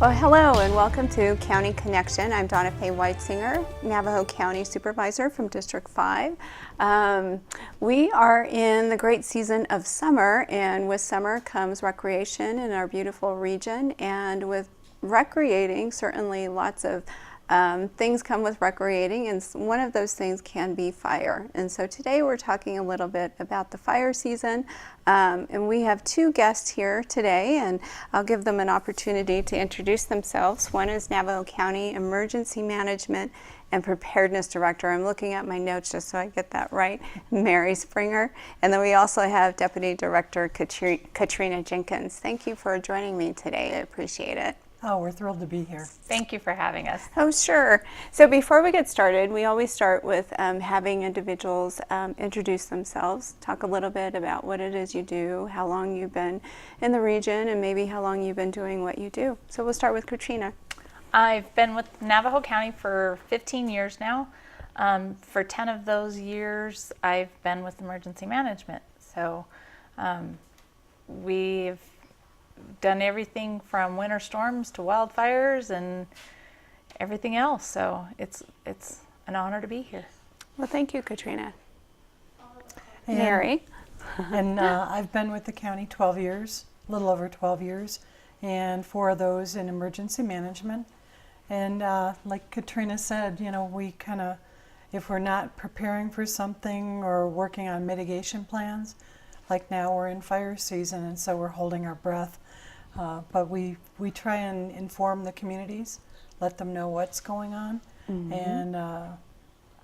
Well, hello and welcome to County Connection. I'm Dawnafe Whitesinger, Navajo County Supervisor from District 5. We are in the great season of summer, and with summer comes recreation in our beautiful region, and with recreating, certainly lots of things come with recreating, and one of those things can be fire. And so today we're talking a little bit about the fire season, and we have two guests here today, and I'll give them an opportunity to introduce themselves. One is Navajo County Emergency Management and Preparedness Director. I'm looking at my notes just so I get that right, Mary Springer. And then we also have Deputy Director Catrina Jenkins. Thank you for joining me today. I appreciate it. Oh, we're thrilled to be here. Thank you for having us. Oh, sure. So before we get started, we always start with having individuals introduce themselves, talk a little bit about what it is you do, how long you've been in the region, and maybe how long you've been doing what you do. So we'll start with Catrina. I've been with Navajo County for 15 years now. For 10 of those years, I've been with emergency management. So we've done everything from winter storms to wildfires and everything else. So it's an honor to be here. Well, thank you, Catrina. And, Mary. And I've been with the county 12 years, a little over 12 years, and 4 of those in emergency management. And like Catrina said, you know, we kind of, if we're not preparing for something or working on mitigation plans, like now we're in fire season, and so we're holding our breath. But we try and inform the communities, let them know what's going on. Mm-hmm. And,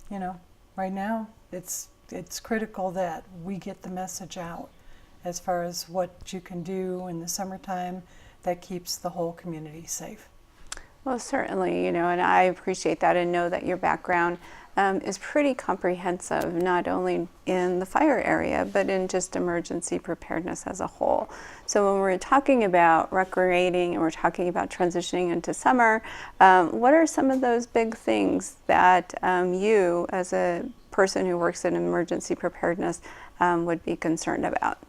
you know, right now it's critical that we get the message out as far as what you can do in the summertime that keeps the whole community safe. Well, certainly, you know, and I appreciate that and know that your background is pretty comprehensive, not only in the fire area, but in just emergency preparedness as a whole. So when we're talking about recreating and we're talking about transitioning into summer, what are some of those big things that you, as a person who works in emergency preparedness, would be concerned about?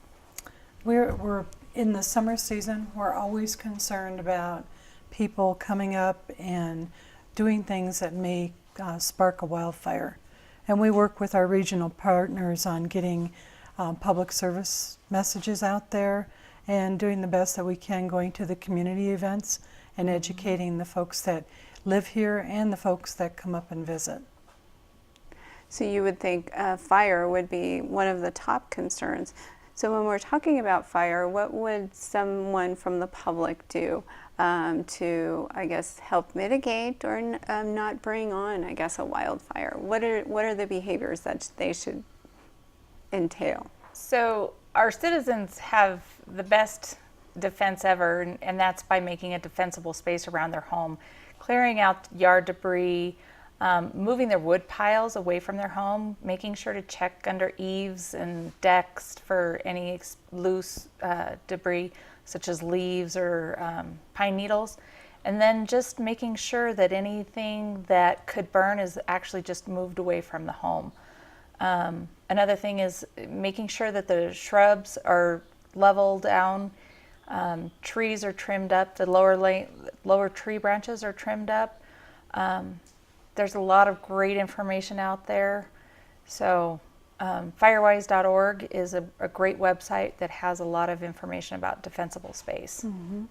We're in the summer season, we're always concerned about people coming up and doing things that may spark a wildfire. And we work with our regional partners on getting public service messages out there and doing the best that we can, going to the community events and educating the folks that live here and the folks that come up and visit. So you would think fire would be one of the top concerns. So when we're talking about fire, what would someone from the public do to, I guess, help mitigate or not bring on, I guess, a wildfire? What are the behaviors that they should entail? So our citizens have the best defense ever, and that's by making a defensible space around their home, clearing out yard debris, moving their wood piles away from their home, making sure to check under eaves and decks for any loose debris, such as leaves or pine needles, and then just making sure that anything that could burn is actually just moved away from the home. Another thing is making sure that the shrubs are leveled down, trees are trimmed up, the lower tree branches are trimmed up. There's a lot of great information out there. So firewise.org is a great website that has a lot of information about defensible space. Mm-hmm.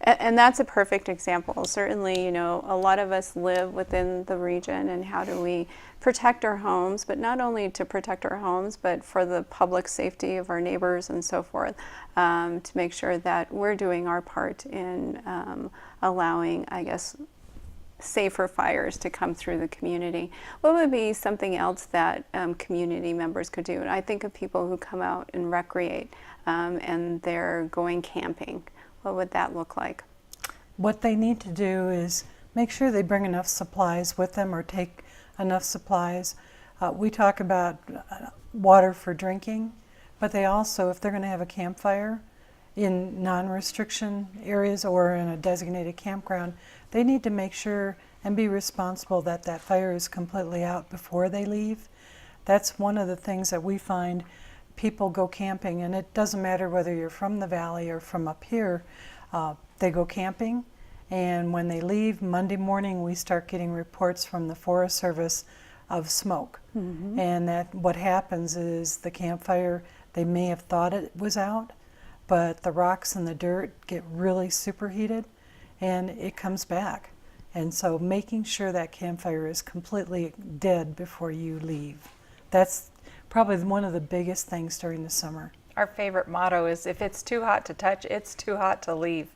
And that's a perfect example. Certainly, you know, a lot of us live within the region, and how do we protect our homes, but not only to protect our homes, but for the public safety of our neighbors and so forth, to make sure that we're doing our part in allowing, I guess, safer fires to come through the community. What would be something else that community members could do? And I think of people who come out and recreate and they're going camping. What would that look like? What they need to do is make sure they bring enough supplies with them or take enough supplies. We talk about water for drinking, but they also, if they're going to have a campfire in non-restriction areas or in a designated campground, they need to make sure and be responsible that that fire is completely out before they leave. That's one of the things that we find. People go camping, and it doesn't matter whether you're from the valley or from up here, they go camping And when they leave, Monday morning, we start getting reports from the Forest Service of smoke. And that what happens is the campfire, they may have thought it was out, but the rocks and the dirt get really superheated and it comes back. And so making sure that campfire is completely dead before you leave. That's probably one of the biggest things during the summer. Our favorite motto is, if it's too hot to touch, it's too hot to leave,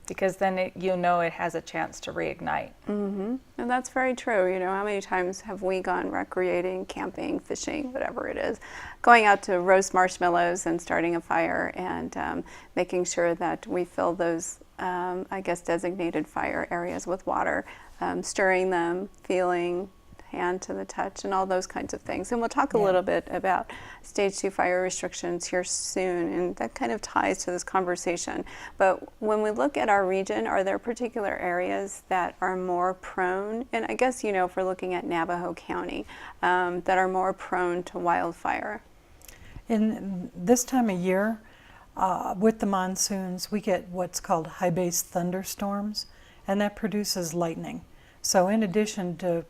because then you'll know it has a chance to reignite. And that's very true. You know, how many times have we gone recreating, camping, fishing, whatever it is, going out to roast marshmallows and starting a fire, and making sure that we fill those, I guess, designated fire areas with water, stirring them, feeling, hand to the touch, and all those kinds of things. And we'll talk a little bit about stage 2 fire restrictions here soon, and that kind of ties to this conversation. But when we look at our region, are there particular areas that are more prone, and I guess, you know, if we're looking at Navajo County, that are more prone to wildfire? In this time of year, with the monsoons, we get what's called high base thunderstorms, and that produces lightning. So in addition to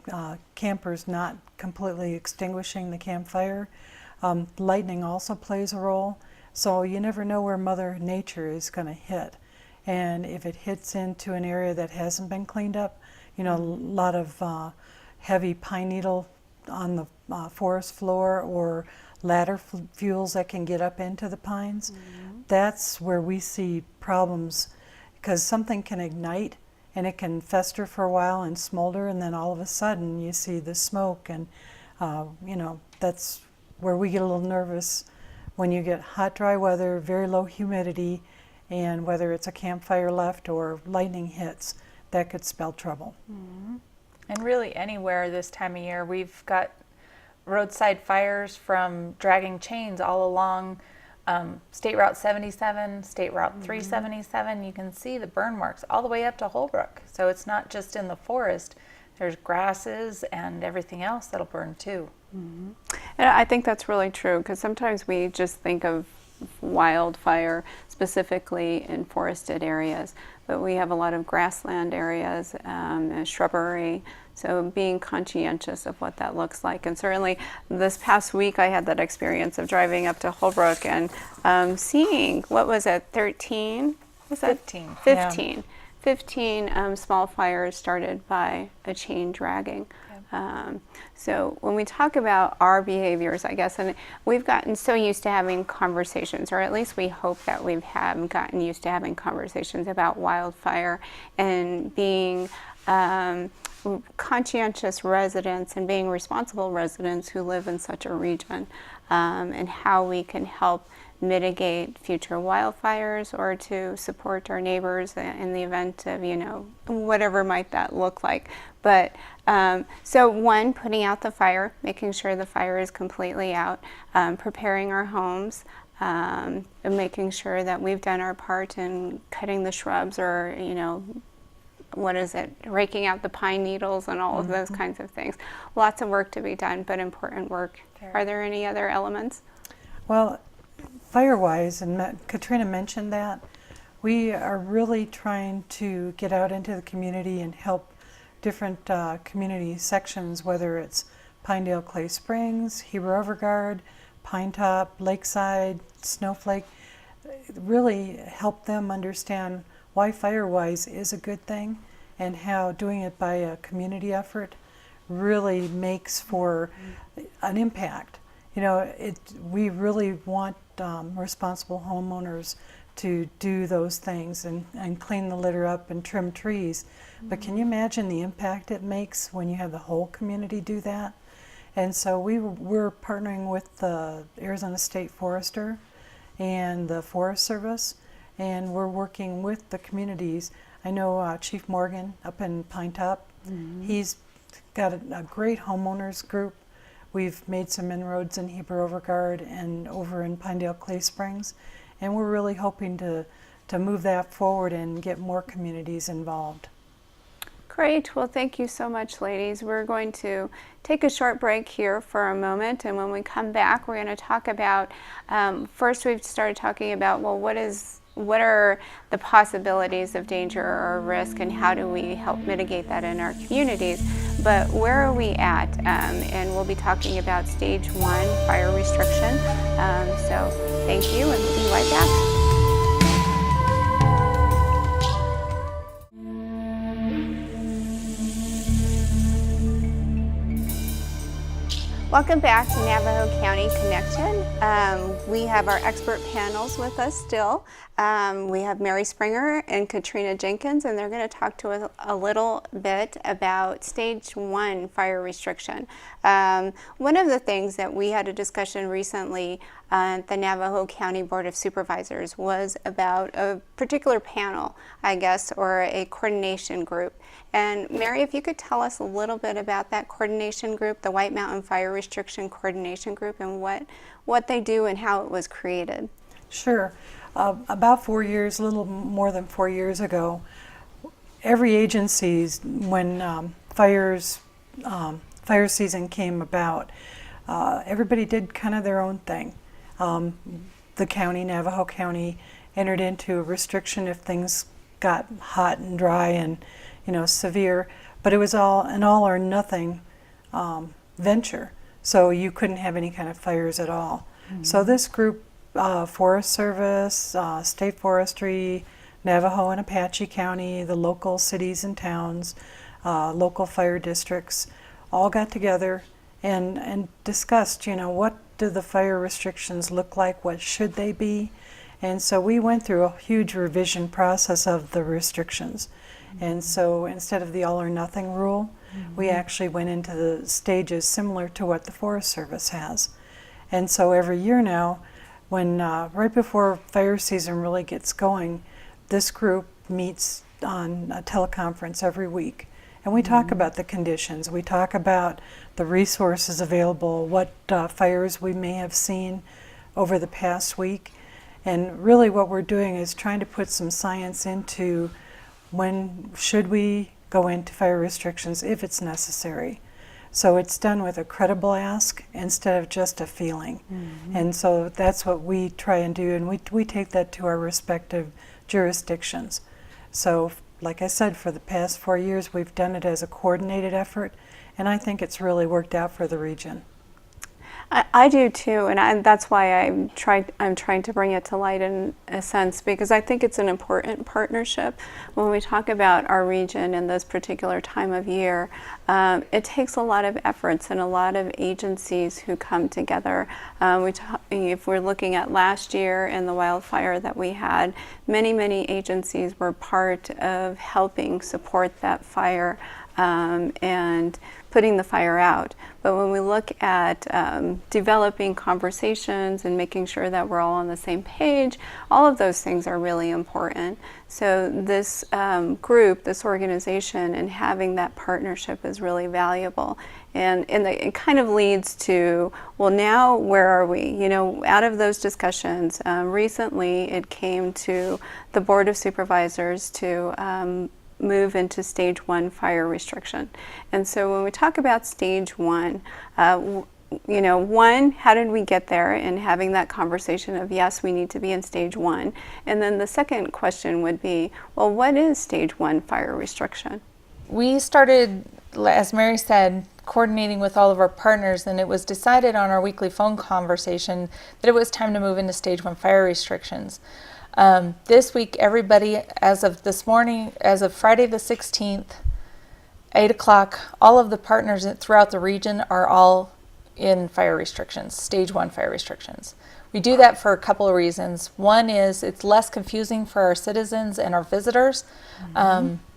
campers not completely extinguishing the campfire, lightning also plays a role. So you never know where Mother Nature is going to hit. And if it hits into an area that hasn't been cleaned up, you know, a lot of heavy pine needle on the forest floor, or ladder fuels that can get up into the pines, that's where we see problems, because something can ignite and it can fester for a while and smolder, and then all of a sudden you see the smoke, and you know, that's where we get a little nervous when you get hot, dry weather, very low humidity, and whether it's a campfire left or lightning hits, that could spell trouble. And really anywhere this time of year, we've got roadside fires from dragging chains all along State Route 77, State Route 377. You can see the burn marks all the way up to Holbrook. So it's not just in the forest. There's grasses and everything else that'll burn too. And I think that's really true, because sometimes we just think of wildfire specifically in forested areas, but we have a lot of grassland areas and shrubbery. So being conscientious of what that looks like. And certainly this past week I had that experience of driving up to Holbrook and seeing, what was it, 13? Was that 15. 15. Yeah. 15 small fires started by a chain dragging. So when we talk about our behaviors, I guess, and we've gotten so used to having conversations, or at least we hope that we've gotten used to having conversations about wildfire and being conscientious residents and being responsible residents who live in such a region, and how we can help mitigate future wildfires or to support our neighbors in the event of, you know, whatever might that look like. But so one, putting out the fire, making sure the fire is completely out, preparing our homes, and making sure that we've done our part in cutting the shrubs, or, you know, what is it, raking out the pine needles and all of those kinds of things. Lots of work to be done, but important work. Are there any other elements? Well, fire-wise, and Catrina mentioned that, we are really trying to get out into the community and help different community sections, whether it's Pinedale Clay Springs, Heber Everguard, Pine Top, Lakeside, Snowflake, really help them understand why Firewise is a good thing, and how doing it by a community effort really makes for an impact. You know, we really want responsible homeowners to do those things and clean the litter up and trim trees. But can you imagine the impact it makes when you have the whole community do that? And so we're partnering with the Arizona State Forester and the Forest Service, and we're working with the communities. I know Chief Morgan up in Pine Top, he's got a great homeowners group. We've made some inroads in Heber Overguard and over in Pinedale Clay Springs, and we're really hoping to move that forward and get more communities involved. Great. Well, thank you so much, ladies. We're going to take a short break here for a moment, and when we come back, we're going to talk about, first we've started talking about, well, what is what are the possibilities of danger or risk, and how do we help mitigate that in our communities? But where are we at? And we'll be talking about stage 1 fire restriction. So thank you, and we'll be right back. Welcome back to Navajo County Connection. We have our expert panels with us still. We have Mary Springer and Catrina Jenkins, and they're going to talk to us a little bit about stage 1 fire restriction. One of the things that we had a discussion recently at the Navajo County Board of Supervisors was about a particular panel, I guess, or a coordination group. And Mary, if you could tell us a little bit about that coordination group, the White Mountain Fire Restriction Coordination Group, and what they do and how it was created. Sure. About 4 years, a little more than 4 years ago, every agency, when fire season came about, everybody did kind of their own thing. The county, Navajo County, entered into a restriction if things got hot and dry and severe, but it was an all or nothing venture. So you couldn't have any kind of fires at all. Mm-hmm. So this group, Forest Service, State Forestry, Navajo and Apache County, the local cities and towns, local fire districts, all got together and discussed, what do the fire restrictions look like? What should they be? And so we went through a huge revision process of the restrictions. And so instead of the all or nothing rule, we actually went into the stages similar to what the Forest Service has. And so every year now, when right before fire season really gets going, this group meets on a teleconference every week. And we talk about the conditions, we talk about the resources available, what fires we may have seen over the past week. And really what we're doing is trying to put some science into when should we go into fire restrictions if it's necessary. So it's done with a credible ask instead of just a feeling. Mm-hmm. And so that's what we try and do, and we take that to our respective jurisdictions. So like I said, for the past 4 years we've done it as a coordinated effort, and I think it's really worked out for the region. I do too, and that's why I'm trying to bring it to light in a sense, because I think it's an important partnership. When we talk about our region in this particular time of year, it takes a lot of efforts and a lot of agencies who come together. If we're looking at last year and the wildfire that we had, many agencies were part of helping support that fire and putting the fire out. But when we look at developing conversations and making sure that we're all on the same page, all of those things are really important. So this group, this organization, and having that partnership is really valuable. And it kind of leads to, well, now where are we? Out of those discussions, recently it came to the Board of Supervisors to move into stage 1 fire restriction. And so when we talk about stage 1, one, how did we get there, and having that conversation of yes, we need to be in stage 1. And then the second question would be, well, what is stage 1 fire restriction? We started, as Mary said, coordinating with all of our partners, and it was decided on our weekly phone conversation that it was time to move into stage 1 fire restrictions. This week, everybody, as of this morning, as of Friday the 16th, 8 o'clock, all of the partners throughout the region are all in fire restrictions, stage 1 fire restrictions. We do that for a couple of reasons. One is it's less confusing for our citizens and our visitors.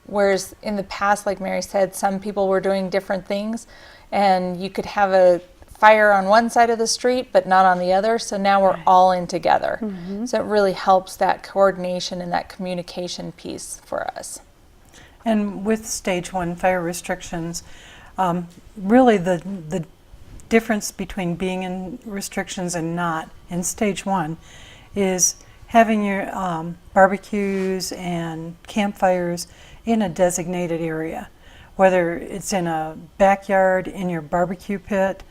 Whereas in the past, like Mary said, some people were doing different things, and you could have a fire on one side of the street but not on the other, so now we're all in together. So it really helps that coordination and that communication piece for us. And with stage 1 fire restrictions, really the difference between being in restrictions and not in stage 1 is having your barbecues and campfires in a designated area, whether it's in a backyard in your barbecue pit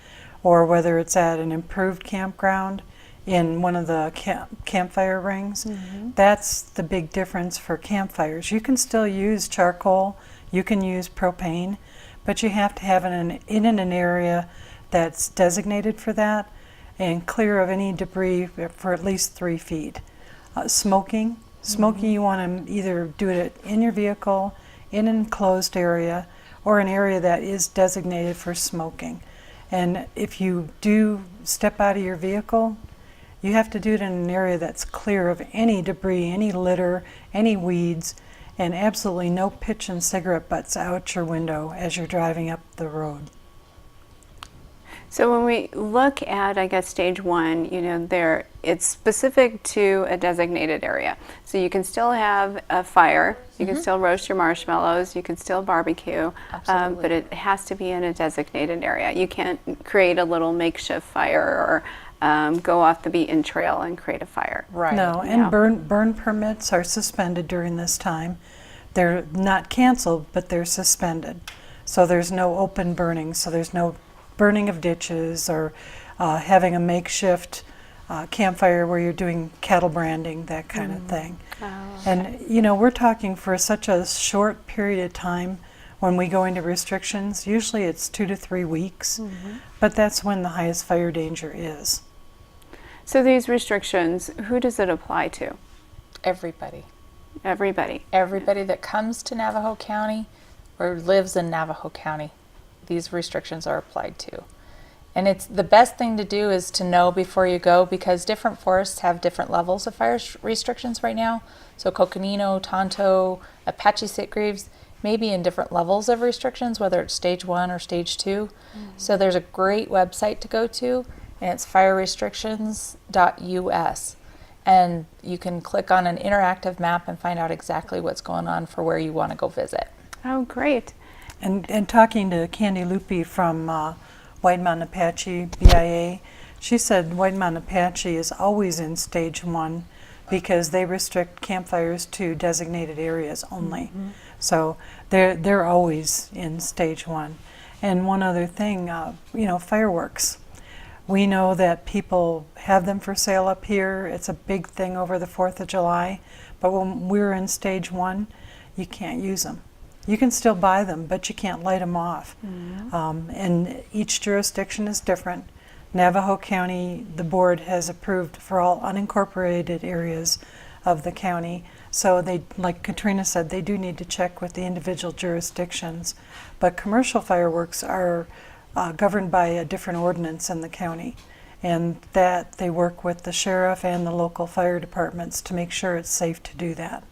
or whether it's at an improved campground. in one of the campfire rings. That's the big difference for campfires. You can still use charcoal, you can use propane, but you have to have it in an area that's designated for that and clear of any debris for at least 3 feet. Smoking, you want to either do it in your vehicle, in an enclosed area, or an area that is designated for smoking. And if you do step out of your vehicle, you have to do it in an area that's clear of any debris, any litter, any weeds, and absolutely no pitch and cigarette butts out your window as you're driving up the road. So when we look at, I guess, stage 1, it's specific to a designated area. So you can still have a fire, you can still roast your marshmallows, you can still barbecue, but it has to be in a designated area. You can't create a little makeshift fire or go off the beaten trail and create a fire. Right. No, and burn permits are suspended during this time. They're not canceled, but they're suspended. So there's no open burning, so there's no burning of ditches or having a makeshift campfire where you're doing cattle branding, that kind of thing. Oh, And we're talking for such a short period of time when we go into restrictions. Usually it's 2 to 3 weeks, but that's when the highest fire danger is. So these restrictions, who does it apply to? Everybody. Everybody. Everybody that comes to Navajo County or lives in Navajo County, these restrictions are applied to. And it's the best thing to do is to know before you go, because different forests have different levels of fire restrictions right now. So Coconino, Tonto, Apache Sitgreaves may be in different levels of restrictions, whether it's stage 1 or stage 2. So there's a great website to go to, and it's firerestrictions.us. And you can click on an interactive map and find out exactly what's going on for where you want to go visit. Oh, great. And talking to Candy Lupi from White Mountain Apache BIA, she said White Mountain Apache is always in stage 1 because they restrict campfires to designated areas only. So they're always in stage 1. And one other thing, fireworks. We know that people have them for sale up here. It's a big thing over the 4th of July. But when we're in stage 1, you can't use them. You can still buy them, but you can't light them off. And each jurisdiction is different. Navajo County, the board has approved for all unincorporated areas of the county. So they, like Catrina said, they do need to check with the individual jurisdictions. But commercial fireworks are governed by a different ordinance in the county. And that they work with the sheriff and the local fire departments to make sure it's safe to do that.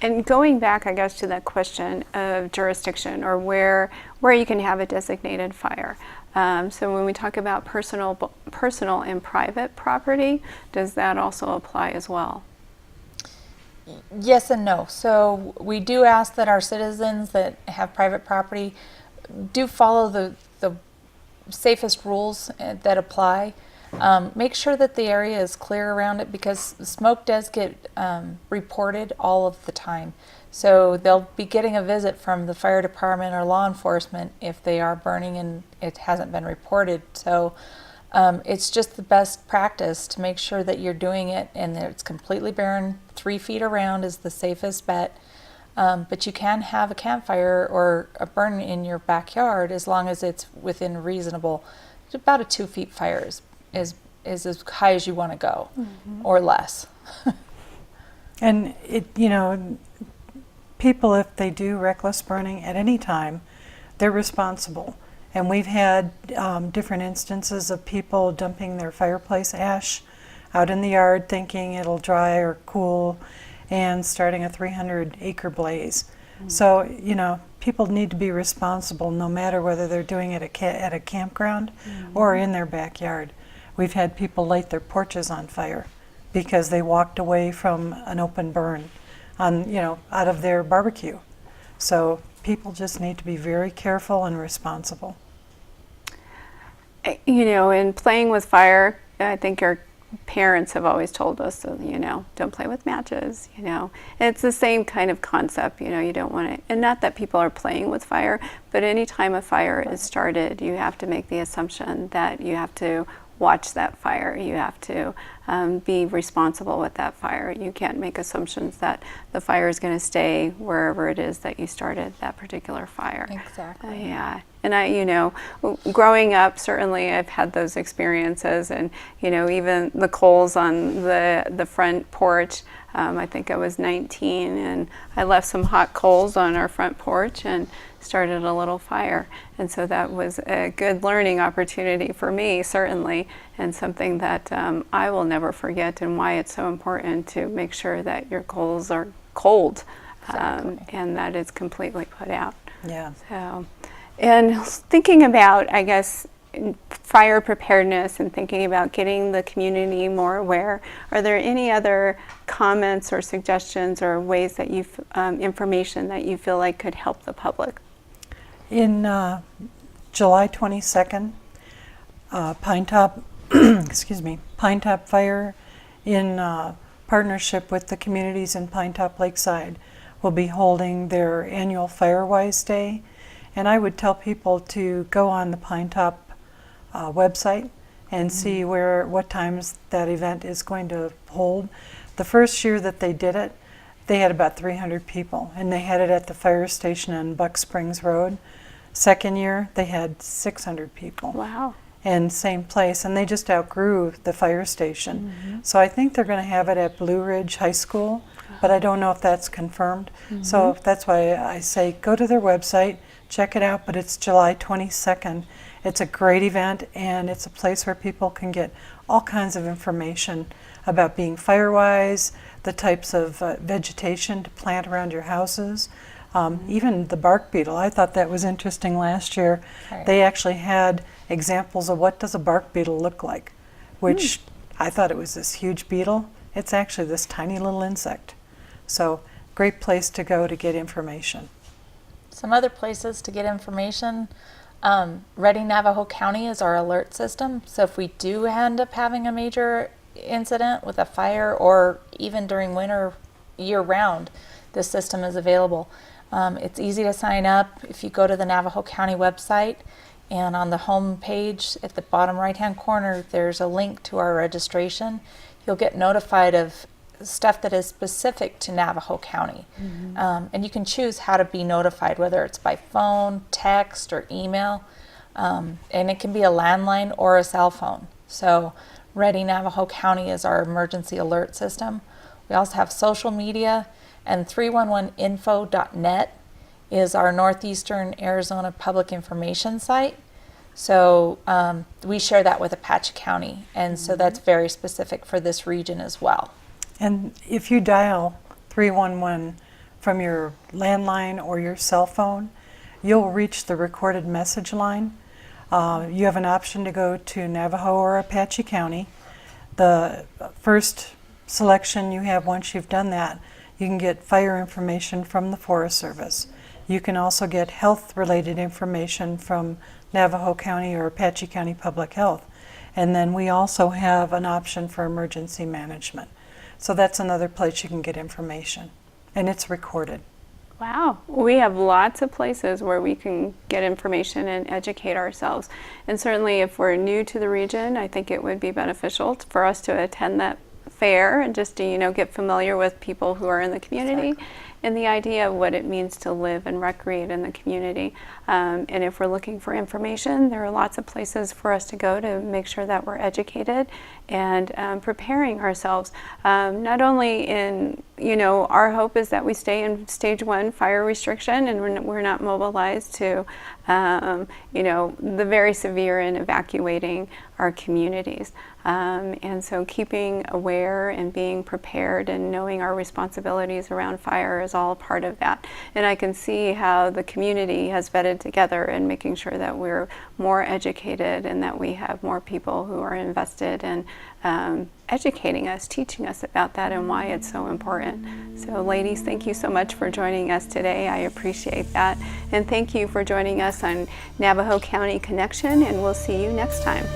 And going back, I guess, to that question of jurisdiction or where you can have a designated fire. So when we talk about personal and private property, does that also apply as well? Yes and no. So we do ask that our citizens that have private property do follow the safest rules that apply. Make sure that the area is clear around it, because smoke does get reported all of the time. So they'll be getting a visit from the fire department or law enforcement if they are burning and it hasn't been reported. So it's just the best practice to make sure that you're doing it and that it's completely barren. 3 feet around is the safest bet. But you can have a campfire or a burn in your backyard as long as it's within reasonable. About a 2 feet fire is as high as you want to go, or less. And people, if they do reckless burning at any time, they're responsible. And we've had different instances of people dumping their fireplace ash out in the yard thinking it'll dry or cool, and starting a 300-acre blaze. So, people need to be responsible no matter whether they're doing it at a campground or in their backyard. We've had people light their porches on fire because they walked away from an open burn out of their barbecue. So people just need to be very careful and responsible. In playing with fire, I think our parents have always told us, don't play with matches, It's the same kind of concept, you don't want to, and not that people are playing with fire, but anytime a fire is started, you have to make the assumption that you have to watch that fire. You have to be responsible with that fire. You can't make assumptions that the fire is going to stay wherever it is that you started that particular fire. Exactly. Yeah. And growing up, certainly I've had those experiences, and even the coals on the front porch. I think I was 19, and I left some hot coals on our front porch and started a little fire. And so that was a good learning opportunity for me, certainly, and something that I will never forget, and why it's so important to make sure that your coals are cold, and that it's completely put out. Yeah. So, and thinking about, I guess, fire preparedness and thinking about getting the community more aware, are there any other comments or suggestions or ways that information that you feel like could help the public? In July 22nd, Pinetop, Pinetop Fire, in partnership with the communities in Pinetop Lakeside, will be holding their annual Firewise Day. And I would tell people to go on the Pinetop website and see what times that event is going to hold. The first year that they did it, they had about 300 people, and they had it at the fire station on Buck Springs Road. Second year, they had 600 people. Wow. And same place, and they just outgrew the fire station. So I think they're going to have it at Blue Ridge High School, but I don't know if that's confirmed. So that's why I say go to their website, check it out, but it's July 22nd. It's a great event, and it's a place where people can get all kinds of information about being firewise, the types of vegetation to plant around your houses, even the bark beetle. I thought that was interesting last year. Right. They actually had examples of what does a bark beetle look like, which I thought it was this huge beetle. It's actually this tiny little insect. So great place to go to get information. Some other places to get information. Reading, Navajo County is our alert system. So if we do end up having a major incident with a fire, or even during winter year-round, this system is available. It's easy to sign up. If you go to the Navajo County website, and on the home page at the bottom right-hand corner, there's a link to our registration. You'll get notified of stuff that is specific to Navajo County. And you can choose how to be notified, whether it's by phone, text, or email. And it can be a landline or a cell phone. So Ready Navajo County is our emergency alert system. We also have social media, and 311info.net is our Northeastern Arizona public information site. So we share that with Apache County, and so that's very specific for this region as well. And if you dial 311 from your landline or your cell phone, you'll reach the recorded message line. You have an option to go to Navajo or Apache County. The first selection you have, once you've done that, you can get fire information from the Forest Service. You can also get health-related information from Navajo County or Apache County Public Health. And then we also have an option for emergency management. So that's another place you can get information, and it's recorded. Wow, we have lots of places where we can get information and educate ourselves. And certainly if we're new to the region, I think it would be beneficial for us to attend that fair and just to, get familiar with people who are in the community. Exactly. And the idea of what it means to live and recreate in the community. And if we're looking for information, there are lots of places for us to go to make sure that we're educated and preparing ourselves. Not only in, our hope is that we stay in stage 1 fire restriction and we're not mobilized to, the very severe in evacuating our communities. And so keeping aware and being prepared and knowing our responsibilities around fire is all part of that. And I can see how the community has vetted together and making sure that we're more educated and that we have more people who are invested in educating us, teaching us about that and why it's so important. So ladies, thank you so much for joining us today. I appreciate that. And thank you for joining us on Navajo County Connection, and we'll see you next time.